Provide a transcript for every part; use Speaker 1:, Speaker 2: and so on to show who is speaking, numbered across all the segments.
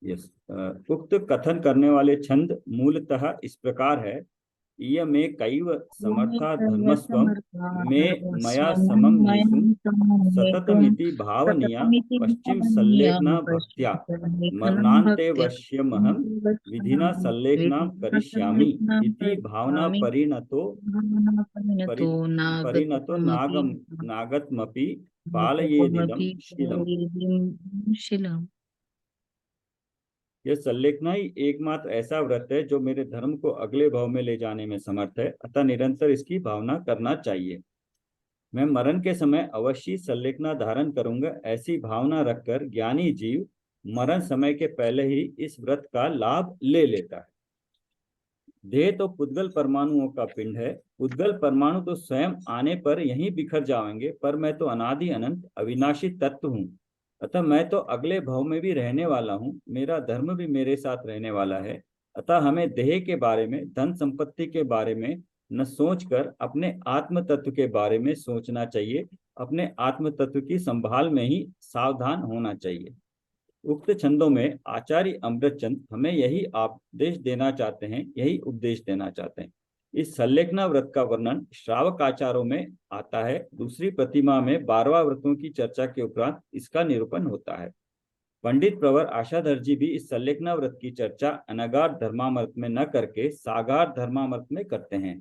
Speaker 1: Yes. उक्त कथन करने वाले छंद मूलतः इस प्रकार है। इयमे कैव समर्था धर्मस्वम मे मया समम नेतुं सततमिति भावनीया पश्चिम सल्लेखना भक्त्या मरणान्ते वश्यमहं विधिना सल्लेखना करिष्यामि इति भावना
Speaker 2: परिणतो
Speaker 1: परिणतो
Speaker 2: नागतमपि
Speaker 1: नागतमपि पालयेदिदं शीलम्।
Speaker 2: शीलम्।
Speaker 1: यह सल्लेखना ही एकमात्र ऐसा व्रत है जो मेरे धर्म को अगले भाव में ले जाने में समर्थ है, अतः निरंतर इसकी भावना करना चाहिए। मैं मरण के समय अवश्य सल्लेखना धारण करूंगा, ऐसी भावना रखकर ज्ञानी जीव मरण समय के पहले ही इस व्रत का लाभ ले लेता है। देह तो पुद्गल परमाणुओं का पिंड है। पुद्गल परमाणु तो स्वयं आने पर यहीं बिखर जाएंगे, पर मैं तो अनादि अनंत अविनाशी तत्व हूँ, अतः मैं तो अगले भव में भी रहने वाला हूँ, मेरा धर्म भी मेरे साथ रहने वाला है। अतः हमें देह के बारे में, धन संपत्ति के बारे में न सोचकर अपने आत्म तत्व के बारे में सोचना चाहिए। अपने आत्म तत्व की संभाल में ही सावधान होना चाहिए। उक्त छंदों में आचार्य अमृतचंद हमें यही उपदेश देना चाहते हैं, यही उपदेश देना चाहते हैं। इस सल्लेखना व्रत का वर्णन श्रावक आचारों में आता है। दूसरी प्रतिमा में 12 व्रतों की चर्चा के उपरांत इसका निरूपण होता है। पंडित प्रवर आशाधर जी भी इस सल्लेखना व्रत की चर्चा अनगार धर्मामृत में न करके सागार धर्मामृत में करते हैं।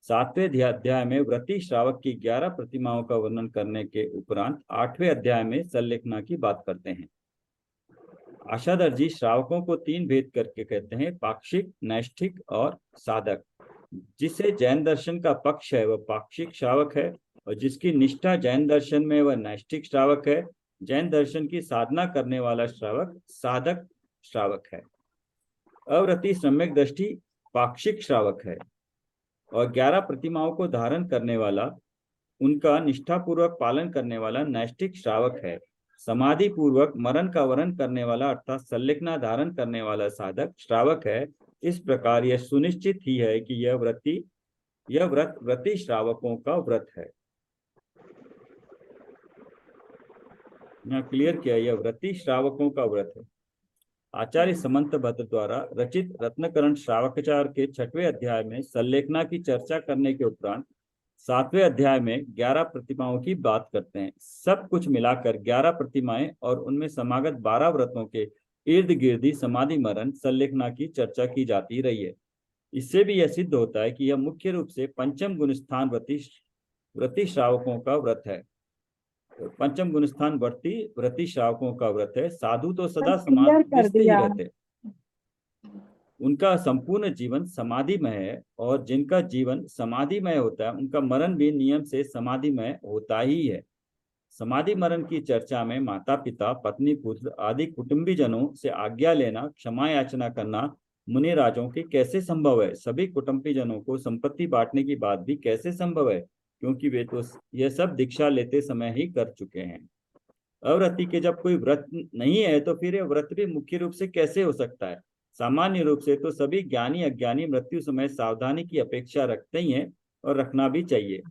Speaker 1: 7वें अध्याय में व्रती श्रावक की 11 प्रतिमाओं का वर्णन करने के उपरांत 8वें अध्याय में सल्लेखना की बात करते हैं। आशाधर जी श्रावकों को 3 भेद करके कहते हैं, पाक्षिक, नैष्ठिक और साधक। जिसे जैन दर्शन का पक्ष है वह पाक्षिक श्रावक है, और जिसकी निष्ठा जैन दर्शन में वह नैष्ठिक श्रावक है। जैन दर्शन की साधना करने वाला श्रावक साधक श्रावक है। अव्रती सम्यक दृष्टि पाक्षिक श्रावक है, और 11 प्रतिमाओं को धारण करने वाला, उनका निष्ठापूर्वक पालन करने वाला नैष्ठिक श्रावक है। समाधि पूर्वक मरण का वरण करने वाला अर्थात सल्लेखना धारण करने वाला साधक श्रावक है। इस प्रकार यह सुनिश्चित ही है कि यह व्रत व्रती श्रावकों का व्रत है। क्लियर किया, यह व्रती श्रावकों का व्रत है। आचार्य समंत भद्र द्वारा रचित रत्नकरण श्रावकाचार के 6वें अध्याय में सल्लेखना की चर्चा करने के उपरांत 7वें अध्याय में 11 प्रतिमाओं की बात करते हैं। सब कुछ मिलाकर 11 प्रतिमाएं और उनमें समागत 12 व्रतों के इर्द गिर्द समाधि मरण सल्लेखना की चर्चा की जाती रही है। इससे भी यह सिद्ध होता है कि यह मुख्य रूप से पंचम गुणस्थान व्रती श्रावकों का व्रत है। पंचम गुणस्थान व्रती श्रावकों का व्रत है। साधु तो सदा समाधिस्थ ही रहते, उनका संपूर्ण जीवन समाधिमय है, और जिनका जीवन समाधिमय होता है उनका मरण भी नियम से समाधिमय होता ही है। समाधि मरण की चर्चा में माता पिता, पत्नी, पुत्र आदि कुटुंबी जनों से आज्ञा लेना, क्षमा याचना करना मुनि राजों की कैसे संभव है? सभी कुटुंबी जनों को संपत्ति बांटने की बात भी कैसे संभव है, क्योंकि वे तो यह सब दीक्षा लेते समय ही कर चुके हैं। अव्रती के जब कोई व्रत नहीं है तो फिर यह व्रत भी मुख्य रूप से कैसे हो सकता है? सामान्य रूप से तो सभी ज्ञानी अज्ञानी मृत्यु समय सावधानी की अपेक्षा रखते ही हैं, और रखना भी चाहिए।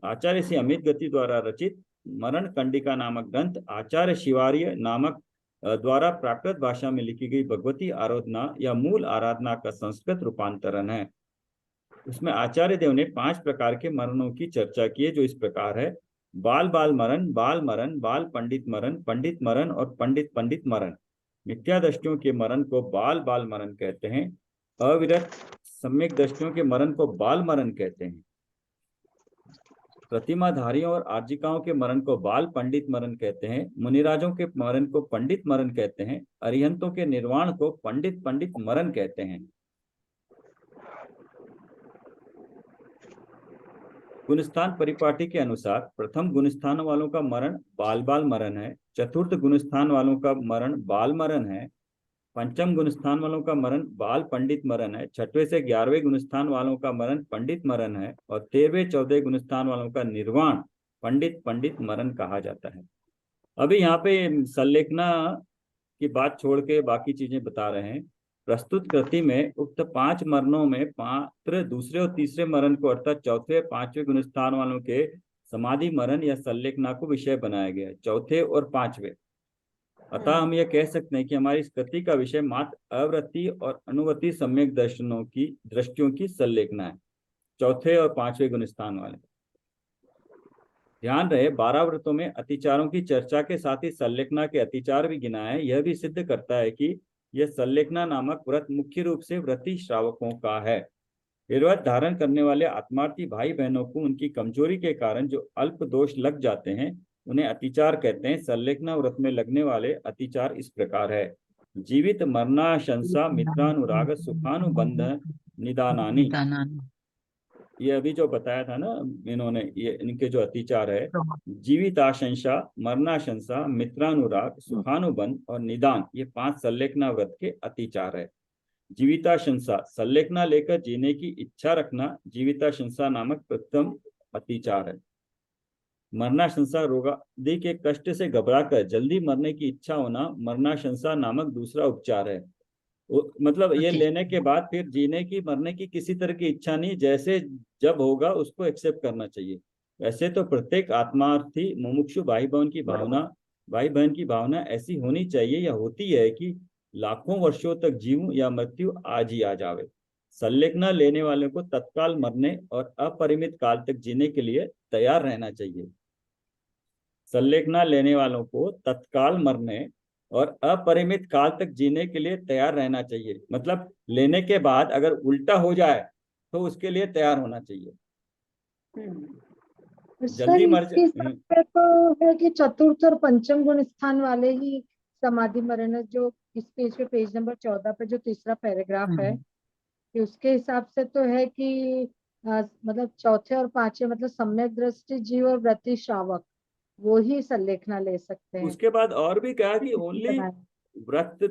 Speaker 1: आचार्य श्री अमित गति द्वारा रचित मरण कंडिका नामक ग्रंथ आचार्य शिवार्य नामक द्वारा प्राकृत भाषा में लिखी गई भगवती आराधना या मूल आराधना का संस्कृत रूपांतरण है। उसमें आचार्य देव ने 5 प्रकार के मरणों की चर्चा की है, जो इस प्रकार है: बाल बाल मरण, बाल पंडित मरण और पंडित पंडित मरण। मिथ्या दृष्टियों के मरण को बाल बाल मरण कहते हैं। अविरत सम्यक दृष्टियों के मरण को बाल मरण कहते हैं। प्रतिमाधारियों और आर्जिकाओं के मरण को बाल पंडित मरण कहते हैं। मुनिराजों के मरण को पंडित मरण कहते हैं। अरिहंतों के निर्वाण को पंडित पंडित मरण कहते हैं। गुणस्थान परिपाटी के अनुसार प्रथम गुणस्थान वालों का मरण बाल बाल मरण है। चतुर्थ गुणस्थान वालों का मरण बाल मरण है। पंचम गुणस्थान वालों का मरण बाल पंडित मरण है। 6वें से 11वें गुणस्थान वालों का मरण पंडित मरण है, और 13वें 14वें गुणस्थान वालों का निर्वाण पंडित पंडित मरण कहा जाता है। अभी यहाँ पे सल्लेखना की बात छोड़ के बाकी चीजें बता रहे हैं। प्रस्तुत कृति में उक्त 5 मरणों में मात्र दूसरे और तीसरे मरण को अर्थात 4थे 5वें गुणस्थान वालों के समाधि मरण या सल्लेखना को विषय बनाया गया है। 4थे और 5वें अतः हम यह कह सकते हैं कि हमारी इस कृति का विषय मात्र अवृत्ति और अनुवृत्ति सम्यक दृष्टियों की संलेखना है, चौथे और पांचवें गुणस्थान वाले। ध्यान रहे 12 व्रतों में अतिचारों की चर्चा के साथ ही संलेखना के अतिचार भी गिनाए हैं। यह भी सिद्ध करता है कि यह संलेखना नामक व्रत मुख्य रूप से व्रती श्रावकों का है। ये व्रत धारण करने वाले आत्मार्थी भाई बहनों को उनकी कमजोरी के कारण जो अल्प दोष लग जाते हैं उन्हें अतिचार कहते हैं। संलेखना व्रत में लगने वाले अतिचार इस प्रकार है: जीवित मरणाशंसा मित्रानुराग सुखानुबंध निदानानि।
Speaker 2: निदानानि।
Speaker 1: ये अभी जो बताया था ना इन्होंने, ये इनके जो अतिचार है, जीविताशंसा, मरणाशंसा, मित्रानुराग, सुखानुबंध और निदान, ये 5 संलेखना व्रत के अतिचार है। जीविताशंसा, संलेखना लेकर जीने की इच्छा रखना, जीविताशंसा नामक प्रथम अतिचार है। मरणाशंसा, रोगादि के कष्ट से घबराकर जल्दी मरने की इच्छा होना, मरणाशंसा नामक दूसरा उपचार है। मतलब ये लेने के बाद फिर जीने की मरने की किसी तरह की इच्छा नहीं, जैसे जब होगा उसको एक्सेप्ट करना चाहिए। वैसे तो प्रत्येक आत्मार्थी मुमुक्षु भाई बहन की भावना ऐसी होनी चाहिए या होती है कि लाखों वर्षों तक जीऊं या मृत्यु आज ही आ जावे। संलेखना लेने वाले को तत्काल मरने और अपरिमित काल तक जीने के लिए तैयार रहना चाहिए। संलेखना लेने वालों को तत्काल मरने और अपरिमित काल तक जीने के लिए तैयार रहना चाहिए। मतलब लेने के बाद अगर उल्टा हो जाए तो उसके लिए तैयार होना चाहिए। जल्दी मर
Speaker 3: जाए तो है कि चतुर्थ और पंचम गुण स्थान वाले ही समाधि मरण है, जो इस पेज पे पेज नंबर 14 पे जो तीसरा पैराग्राफ है कि उसके हिसाब से तो है कि मतलब चौथे और पांचवे मतलब सम्यक दृष्टि जीव और व्रती श्रावक वो ही संलेखना ले सकते हैं।
Speaker 1: उसके बाद और भी कहा कि ओनली व्रत,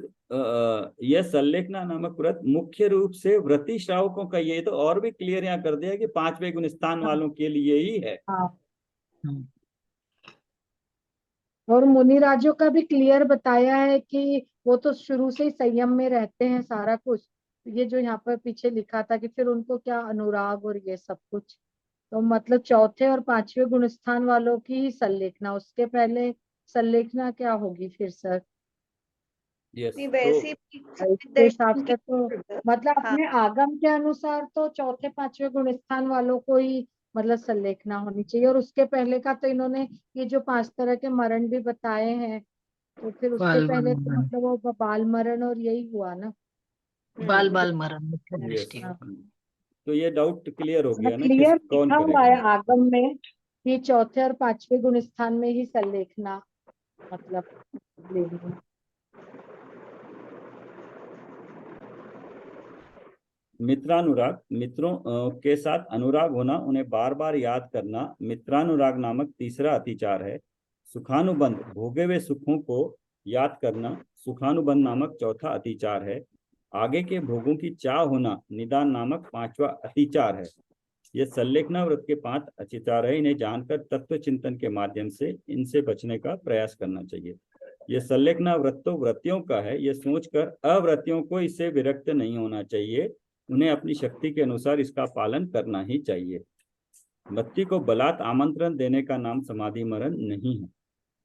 Speaker 1: यह संलेखना नामक व्रत मुख्य रूप से व्रती श्रावकों का, ये तो और भी क्लियर यहाँ कर दिया कि 5वें गुण स्थान वालों के लिए ही है।
Speaker 3: और मुनिराजों का भी क्लियर बताया है कि वो तो शुरू से ही संयम में रहते हैं सारा कुछ। ये जो यहाँ पर पीछे लिखा था कि फिर उनको क्या अनुराग और ये सब कुछ, तो मतलब चौथे और पांचवें गुणस्थान वालों की ही संलेखना, उसके पहले संलेखना क्या होगी फिर सर?
Speaker 4: वैसे
Speaker 3: इसके हिसाब से तो मतलब अपने आगम के अनुसार तो चौथे पांचवें गुणस्थान वालों को ही मतलब संलेखना होनी चाहिए। और उसके पहले का तो इन्होंने ये जो 5 तरह के मरण भी बताए हैं, तो फिर उसके पहले तो मतलब वो बाल मरण और यही हुआ ना,
Speaker 2: बाल मरण मुख्य दृष्टि।
Speaker 1: तो ये डाउट क्लियर हो गया ना,
Speaker 3: क्लियर
Speaker 1: कौन
Speaker 3: लिखा हुआ है
Speaker 1: करेगा।
Speaker 3: आगम में कि चौथे और पांचवें गुणस्थान में ही संलेखना मतलब लेनी।
Speaker 1: मित्रानुराग, मित्रों के साथ अनुराग होना, उन्हें बार बार याद करना, मित्रानुराग नामक तीसरा अतिचार है। सुखानुबंध, भोगे हुए सुखों को याद करना, सुखानुबंध नामक चौथा अतिचार है। आगे के भोगों की चाह होना, निदान नामक 5वां अतिचार है। ये संलेखना व्रत के 5 अतिचार है। इन्हें जानकर तत्व चिंतन के माध्यम से इनसे बचने का प्रयास करना चाहिए। ये संलेखना व्रत तो व्रतियों का है, ये सोचकर अव्रतियों को इससे विरक्त नहीं होना चाहिए। उन्हें अपनी शक्ति के अनुसार इसका पालन करना ही चाहिए। मृत्यु को बलात् आमंत्रण देने का नाम समाधि मरण नहीं है।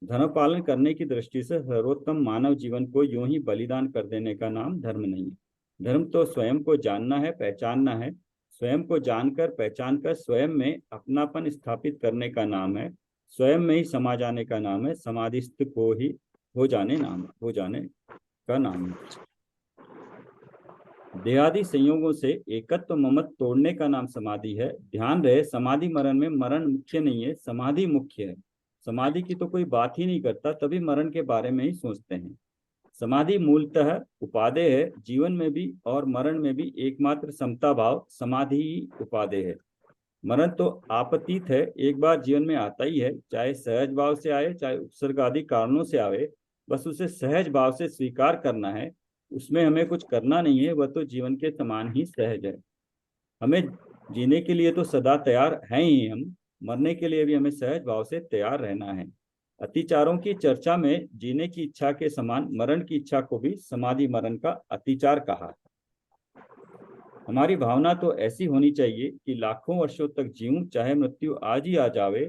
Speaker 1: धर्म पालन करने की दृष्टि से सर्वोत्तम मानव जीवन को यूं ही बलिदान कर देने का नाम धर्म नहीं है। धर्म तो स्वयं को जानना है, पहचानना है। स्वयं को जानकर पहचानकर स्वयं में अपनापन स्थापित करने का नाम है। स्वयं में ही समा जाने का नाम है। समाधिस्थ को ही हो जाने का नाम है। देहादि संयोगों से एकत्व ममत्व तोड़ने का नाम समाधि है। ध्यान रहे समाधि मरण में मरण मुख्य नहीं है, समाधि मुख्य है। समाधि की तो कोई बात ही नहीं करता, तभी मरण के बारे में ही सोचते हैं। समाधि मूलतः उपादेय है। जीवन में भी और मरण में भी एकमात्र समता भाव समाधि ही उपादेय है। मरण तो आपतित है, एक बार जीवन में आता ही है, चाहे सहज भाव से आए चाहे उपसर्ग आदि कारणों से आवे। बस उसे सहज भाव से स्वीकार करना है, उसमें हमें कुछ करना नहीं है, वह तो जीवन के समान ही सहज है। हमें जीने के लिए तो सदा तैयार हैं ही, हम मरने के लिए भी हमें सहज भाव से तैयार रहना है। अतिचारों की चर्चा में जीने की इच्छा के समान मरण की इच्छा को भी समाधि मरण का अतिचार कहा। हमारी भावना तो ऐसी होनी चाहिए कि लाखों वर्षों तक जीऊं चाहे मृत्यु आज ही आ जावे।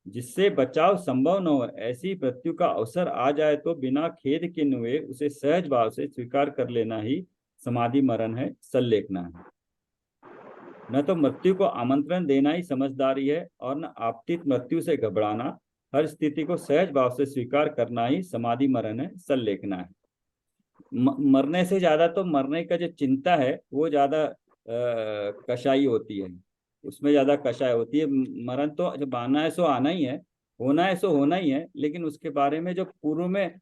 Speaker 1: जिससे बचाव संभव न हो, ऐसी मृत्यु का अवसर आ जाए तो बिना खेद के हुए उसे सहज भाव से स्वीकार कर लेना ही समाधि मरण है, सल्लेखना है। न तो मृत्यु को आमंत्रण देना ही समझदारी है और न आपतित मृत्यु से घबराना, हर स्थिति को सहज भाव से स्वीकार करना ही समाधि मरण है, सल्लेखना है। मरने से ज्यादा तो मरने का जो चिंता है वो ज्यादा कशाई होती है, उसमें ज्यादा कषाय होती है। मरण तो जब आना है सो आना ही है, होना है सो होना ही है, लेकिन उसके बारे में जो पूर्व में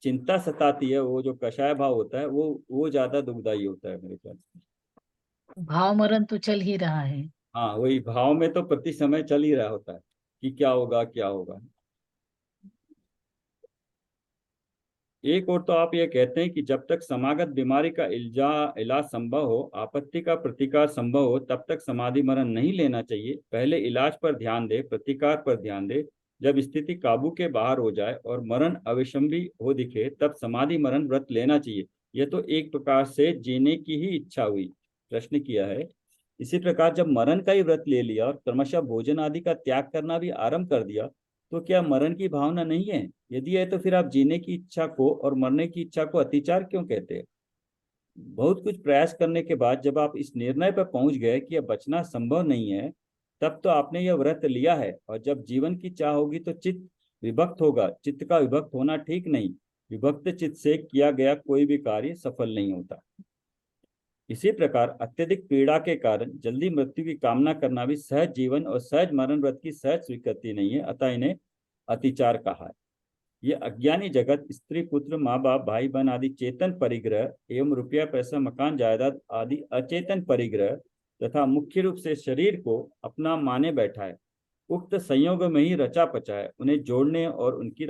Speaker 1: चिंता सताती है, वो जो कषाय भाव होता है, वो ज्यादा दुखदाई होता है मेरे ख्याल से।
Speaker 2: भाव मरण तो चल ही रहा है।
Speaker 1: हाँ, वही भाव में तो प्रति समय चल ही रहा होता है कि क्या होगा क्या होगा। एक और तो आप ये कहते हैं कि जब तक समागत बीमारी का इलाज संभव हो, आपत्ति का प्रतिकार संभव हो, तब तक समाधि मरण नहीं लेना चाहिए। पहले इलाज पर ध्यान दे, प्रतिकार पर ध्यान दे। जब स्थिति काबू के बाहर हो जाए और मरण अविसंभी हो दिखे, तब समाधि मरण व्रत लेना चाहिए। यह तो एक प्रकार से जीने की ही इच्छा हुई, प्रश्न किया है। इसी प्रकार जब मरण का ही व्रत ले लिया और क्रमशः भोजन आदि का त्याग करना भी आरंभ कर दिया, तो क्या मरण की भावना नहीं है? यदि है तो फिर आप जीने की इच्छा को और मरने की इच्छा को अतिचार क्यों कहते हैं? बहुत कुछ प्रयास करने के बाद जब आप इस निर्णय पर पहुंच गए कि अब बचना संभव नहीं है, तब तो आपने यह व्रत लिया है। और जब जीवन की चाह होगी तो चित्त विभक्त होगा। चित्त का विभक्त होना ठीक नहीं। विभक्त चित्त से किया गया कोई भी कार्य सफल नहीं होता। इसी प्रकार अत्यधिक पीड़ा के कारण जल्दी मृत्यु की कामना करना भी सहज जीवन और सहज मरण व्रत की सहज स्वीकृति नहीं है, अतः इन्हें अतिचार कहा है। ये अज्ञानी जगत स्त्री पुत्र माँ बाप भाई बहन आदि चेतन परिग्रह एवं रुपया पैसा मकान जायदाद आदि अचेतन परिग्रह तथा मुख्य रूप से शरीर को अपना माने बैठा है। उक्त संयोग में ही रचा पचा है, उन्हें जोड़ने और उनकी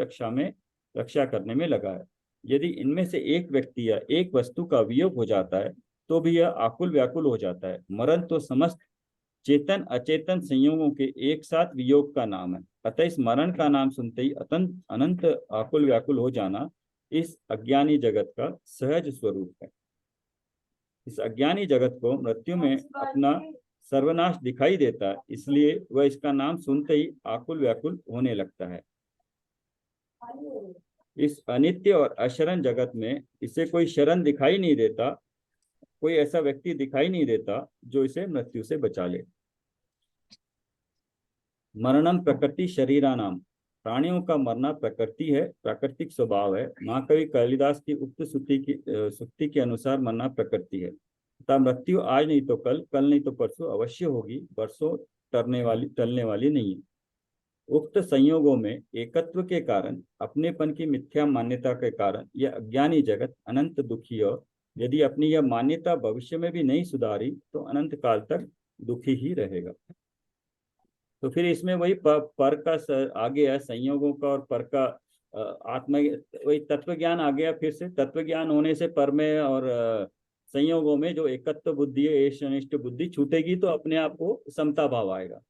Speaker 1: रक्षा करने में लगा है। यदि इनमें से एक व्यक्ति या एक वस्तु का वियोग हो जाता है तो भी यह आकुल व्याकुल हो जाता है। मरण तो समस्त चेतन अचेतन संयोगों के एक साथ वियोग का नाम है। अतः इस मरण का नाम सुनते ही अनंत आकुल व्याकुल हो जाना इस अज्ञानी जगत का सहज स्वरूप है। इस अज्ञानी जगत को मृत्यु में अपना सर्वनाश दिखाई देता है, इसलिए वह इसका नाम सुनते ही आकुल व्याकुल होने लगता है। इस अनित्य और अशरण जगत में इसे कोई शरण दिखाई नहीं देता, कोई ऐसा व्यक्ति दिखाई नहीं देता जो इसे मृत्यु से बचा ले। मरणम प्रकृति शरीरानाम, प्राणियों का मरना प्रकृति है, प्राकृतिक स्वभाव है। महाकवि कालिदास की उक्त सुक्ति के अनुसार मरना प्रकृति है। तथा मृत्यु आज नहीं तो कल, कल नहीं तो परसों अवश्य होगी, बरसों टलने वाली नहीं है। उक्त संयोगों में एकत्व के कारण, अपनेपन की मिथ्या मान्यता के कारण यह अज्ञानी जगत अनंत दुखी, और यदि अपनी यह मान्यता भविष्य में भी नहीं सुधारी तो अनंत काल तक दुखी ही रहेगा। तो फिर इसमें वही पर का आ गया, संयोगों का और पर का आत्मा, वही तत्व ज्ञान आ गया। फिर से तत्व ज्ञान होने से पर में और संयोगों में जो एकत्व बुद्धि है, एकनिष्ठ बुद्धि छूटेगी तो अपने आप को समता भाव आएगा।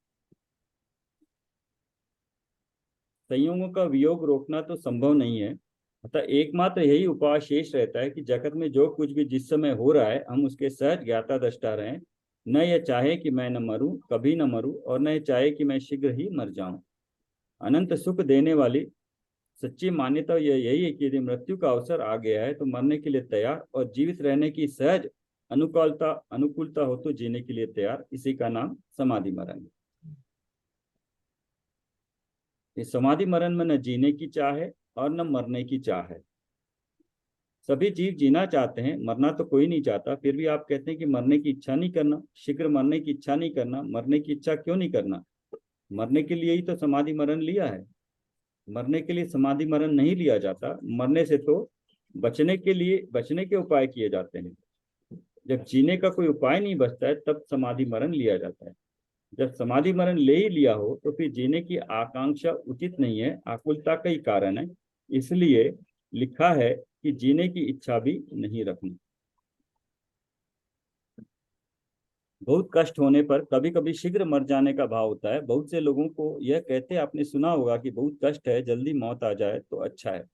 Speaker 1: संयोगों का वियोग रोकना तो संभव नहीं है, अतः एकमात्र यही उपाय शेष रहता है कि जगत में जो कुछ भी जिस समय हो रहा है हम उसके सहज ज्ञाता दृष्टा रहें। न यह चाहे कि मैं न मरूं, कभी न मरूं, और न यह चाहे कि मैं शीघ्र ही मर जाऊं। अनंत सुख देने वाली सच्ची मान्यता यही है कि यदि मृत्यु का अवसर आ गया है तो मरने के लिए तैयार, और जीवित रहने की सहज अनुकूलता हो तो जीने के लिए तैयार। इसी का नाम समाधि मरण है। इस समाधि मरण में न जीने की चाह है और न मरने की चाह है। सभी जीव जीना चाहते हैं, मरना तो कोई नहीं चाहता। फिर भी आप कहते हैं कि मरने की इच्छा नहीं करना, शीघ्र मरने की इच्छा नहीं करना। मरने की इच्छा क्यों नहीं करना? मरने के लिए ही तो समाधि मरण लिया है। मरने के लिए समाधि मरण नहीं लिया जाता, मरने से तो बचने के उपाय किए जाते हैं। जब जीने का कोई उपाय नहीं बचता है तब समाधि मरण लिया जाता है। जब समाधि मरण ले ही लिया हो तो फिर जीने की आकांक्षा उचित नहीं है, आकुलता का ही कारण है। इसलिए लिखा है कि जीने की इच्छा भी नहीं रखनी। बहुत कष्ट होने पर कभी कभी शीघ्र मर जाने का भाव होता है। बहुत से लोगों को यह कहते आपने सुना होगा कि बहुत कष्ट है, जल्दी मौत आ जाए तो अच्छा है।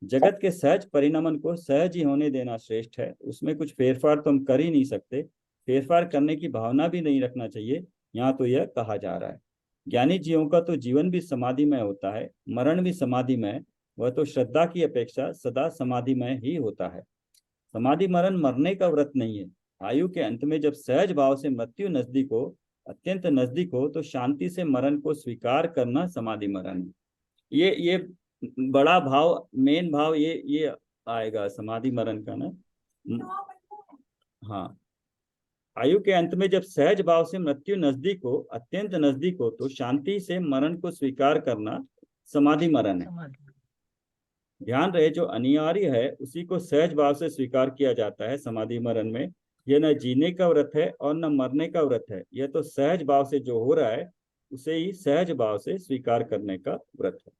Speaker 1: जगत के सहज परिणमन को सहज ही होने देना श्रेष्ठ है। उसमें कुछ फेरफार तो हम कर ही नहीं सकते, फेरफार करने की भावना भी नहीं रखना चाहिए, यहाँ तो यह कहा जा रहा है। ज्ञानी जीवों का तो जीवन भी समाधिमय होता है, मरण भी समाधिमय, वह तो श्रद्धा की अपेक्षा सदा समाधिमय ही होता है। समाधि मरण मरने का व्रत नहीं है। आयु के अंत में जब सहज भाव से मृत्यु नजदीक हो, अत्यंत नजदीक हो, तो शांति से मरण को स्वीकार करना समाधि मरण है। ये बड़ा भाव, मेन भाव ये आएगा समाधि मरण का ना। हाँ, आयु के अंत में जब सहज भाव से मृत्यु नजदीक हो, अत्यंत नजदीक हो, तो शांति से मरण को स्वीकार करना समाधि मरण है।
Speaker 2: समाधि।
Speaker 1: ध्यान रहे, जो अनिवार्य है उसी को सहज भाव से स्वीकार किया जाता है समाधि मरण में। यह न जीने का व्रत है और न मरने का व्रत है, यह तो सहज भाव से जो हो रहा है उसे ही सहज भाव से स्वीकार करने का व्रत है।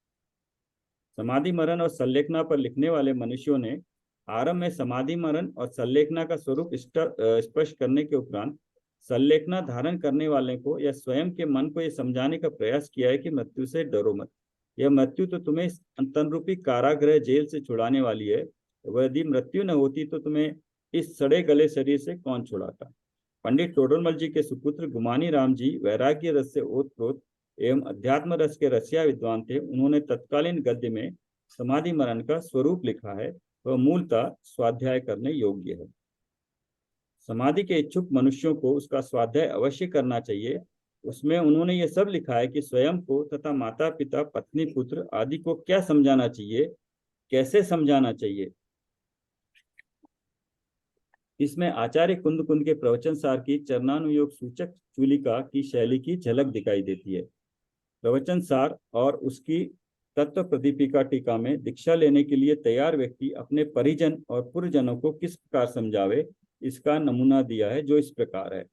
Speaker 1: समाधि मरण और संलेखना पर लिखने वाले मनुष्यों ने आरंभ में समाधि मरण और संलेखना का स्वरूप स्पष्ट करने के उपरांत संलेखना धारण करने वाले को या स्वयं के मन को यह समझाने का प्रयास किया है कि मृत्यु से डरो मत। यह मृत्यु तो तुम्हें तन रूपी कारागृह जेल से छुड़ाने वाली है। यदि मृत्यु न होती तो तुम्हें इस सड़े गले शरीर से कौन छुड़ाता। पंडित टोडरमल जी के सुपुत्र गुमानी राम जी वैराग्य रस से ओतप्रोत एवं अध्यात्म रस के रसिया विद्वान थे। उन्होंने तत्कालीन गद्य में समाधि मरण का स्वरूप लिखा है, वह मूलतः स्वाध्याय करने योग्य है। समाधि के इच्छुक मनुष्यों को उसका स्वाध्याय अवश्य करना चाहिए। उसमें उन्होंने ये सब लिखा है कि स्वयं को तथा माता पिता पत्नी पुत्र आदि को क्या समझाना चाहिए, कैसे समझाना चाहिए। इसमें आचार्य कुंद कुंद के प्रवचन सार की चरणानुयोग सूचक चूलिका की शैली की झलक दिखाई देती है। प्रवचन सार और उसकी तत्व प्रदीपिका टीका में दीक्षा लेने के लिए तैयार व्यक्ति अपने परिजन और पुरजनों को किस प्रकार समझावे, इसका नमूना दिया है, जो इस प्रकार है।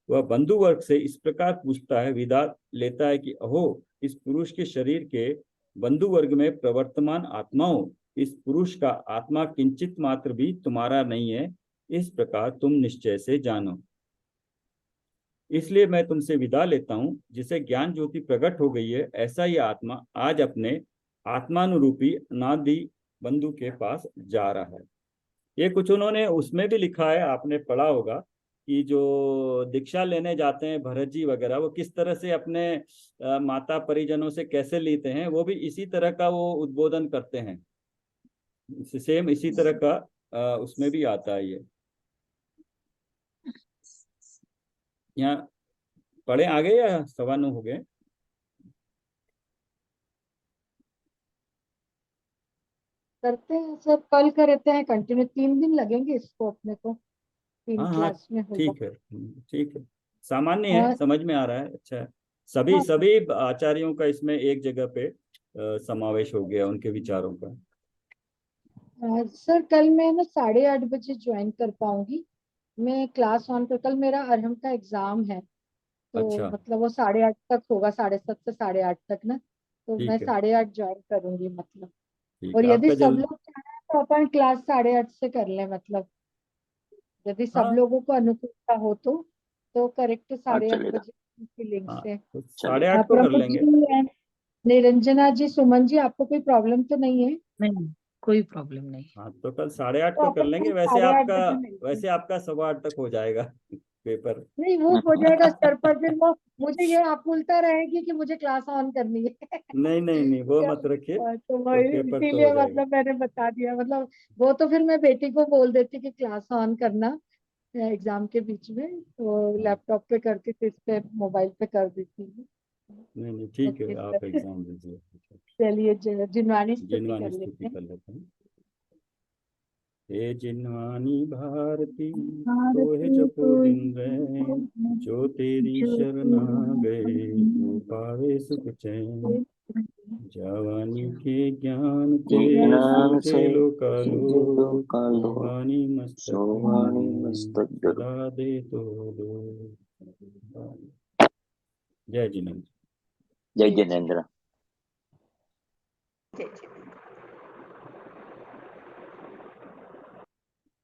Speaker 1: वह बंधु वर्ग से इस प्रकार पूछता है, विदा लेता है कि अहो, इस पुरुष के शरीर के बंधु वर्ग में प्रवर्तमान आत्माओं, इस पुरुष का आत्मा किंचित मात्र भी तुम्हारा नहीं है, इस प्रकार तुम निश्चय से जानो। इसलिए मैं तुमसे विदा लेता हूं। जिसे ज्ञान ज्योति प्रकट हो गई है, ऐसा ही आत्मा आज अपने आत्मानुरूपी अनादि बंधु के पास जा रहा है। ये कुछ उन्होंने उसमें भी लिखा है, आपने पढ़ा होगा कि जो दीक्षा लेने जाते हैं भरत जी वगैरह, वो किस तरह से अपने माता परिजनों से कैसे लेते हैं, वो भी इसी तरह का वो उद्बोधन करते हैं। सेम इसी तरह का उसमें भी आता है। ये यहाँ पढ़े आगे या 9:15 हो गए?
Speaker 3: करते हैं सर, कल करते हैं कंटिन्यू, 3 दिन लगेंगे इसको अपने को, 3
Speaker 1: हाँ हाँ,
Speaker 3: क्लास में होगा।
Speaker 1: ठीक है, ठीक है, सामान्य है,
Speaker 3: और
Speaker 1: समझ में आ रहा है। अच्छा है, सभी
Speaker 3: हाँ,
Speaker 1: सभी आचार्यों का इसमें एक जगह पे समावेश हो गया उनके विचारों का।
Speaker 3: सर कल मैं ना 8:30 बजे ज्वाइन कर पाऊंगी। मैं क्लास ऑन कर, कल मेरा अरहम का एग्जाम है, तो
Speaker 1: अच्छा,
Speaker 3: मतलब वो 8:30 तक होगा, 7:30 से 8:30 तक ना। तो मैं
Speaker 1: ठीक है,
Speaker 3: 8:30 ज्वाइन करूंगी मतलब।
Speaker 1: ठीक
Speaker 3: और
Speaker 1: है,
Speaker 3: यदि
Speaker 1: आपका
Speaker 3: सब
Speaker 1: जल्द।
Speaker 3: लोग चाहें तो अपन क्लास 8:30 से कर लें मतलब, यदि सब
Speaker 1: हाँ
Speaker 3: लोगों को अनुकूलता हो तो करेक्ट
Speaker 4: हाँ,
Speaker 3: 8:30
Speaker 4: चलेगा।
Speaker 3: बजे की लिंक
Speaker 1: हाँ,
Speaker 3: से।
Speaker 1: तो
Speaker 4: चलेगा।
Speaker 1: 8:30 को कर
Speaker 3: प्रमोद
Speaker 1: लेंगे।
Speaker 3: जी and निरंजना जी, सुमन जी, आपको कोई प्रॉब्लम तो नहीं है?
Speaker 2: नहीं, कोई प्रॉब्लम नहीं।
Speaker 1: हाँ, तो कल 8:30
Speaker 3: तो
Speaker 1: को कर
Speaker 3: अपन
Speaker 1: लेंगे।
Speaker 3: कल 8:30 बजे मिलते हैं।
Speaker 1: वैसे आपका 8:15 तक हो जाएगा पेपर।
Speaker 3: नहीं, वो हो जाएगा सर, पर फिर वो मुझे ये आकुलता रहेगी कि मुझे क्लास ऑन करनी है।
Speaker 1: नहीं नहीं नहीं, वो मत रखिए,
Speaker 3: तो
Speaker 1: वो
Speaker 3: वही
Speaker 1: पेपर तो हो
Speaker 3: इसीलिए
Speaker 1: जाएगा।
Speaker 3: मतलब मैंने बता दिया मतलब, वो तो फिर मैं बेटी को बोल देती कि क्लास ऑन करना एग्जाम के बीच में, तो
Speaker 1: हाँ,
Speaker 3: लैपटॉप पे करके फिर इस पे मोबाइल पे कर देती हूँ।
Speaker 1: नहीं नहीं, ठीक है,
Speaker 3: ओके
Speaker 1: आप
Speaker 3: सर।
Speaker 1: एग्जाम दीजिए।
Speaker 3: चलिए, जिनवानी स्तुति
Speaker 1: जिनवानी
Speaker 3: कर
Speaker 1: स्तुति
Speaker 3: लेते हैं।
Speaker 1: कर लेते हैं। हे जिनवानी भारती, तो है
Speaker 2: भारती
Speaker 1: जपो
Speaker 2: कोई
Speaker 1: दिन रैन, जो तेरी
Speaker 2: जो
Speaker 1: शरणा गए, वो पावे सुख चैन। जवानी के ज्ञान ते
Speaker 4: ज्ञान से
Speaker 1: सूझे लोकालो,
Speaker 4: जो कालो
Speaker 1: वाणी मस्तक
Speaker 4: सोवाणी
Speaker 1: में
Speaker 4: मस्तक गुरु।
Speaker 1: सदा दे तो दो। जय जिनेन्द्र।
Speaker 4: जय जिनेन्द्र।
Speaker 3: जय जय।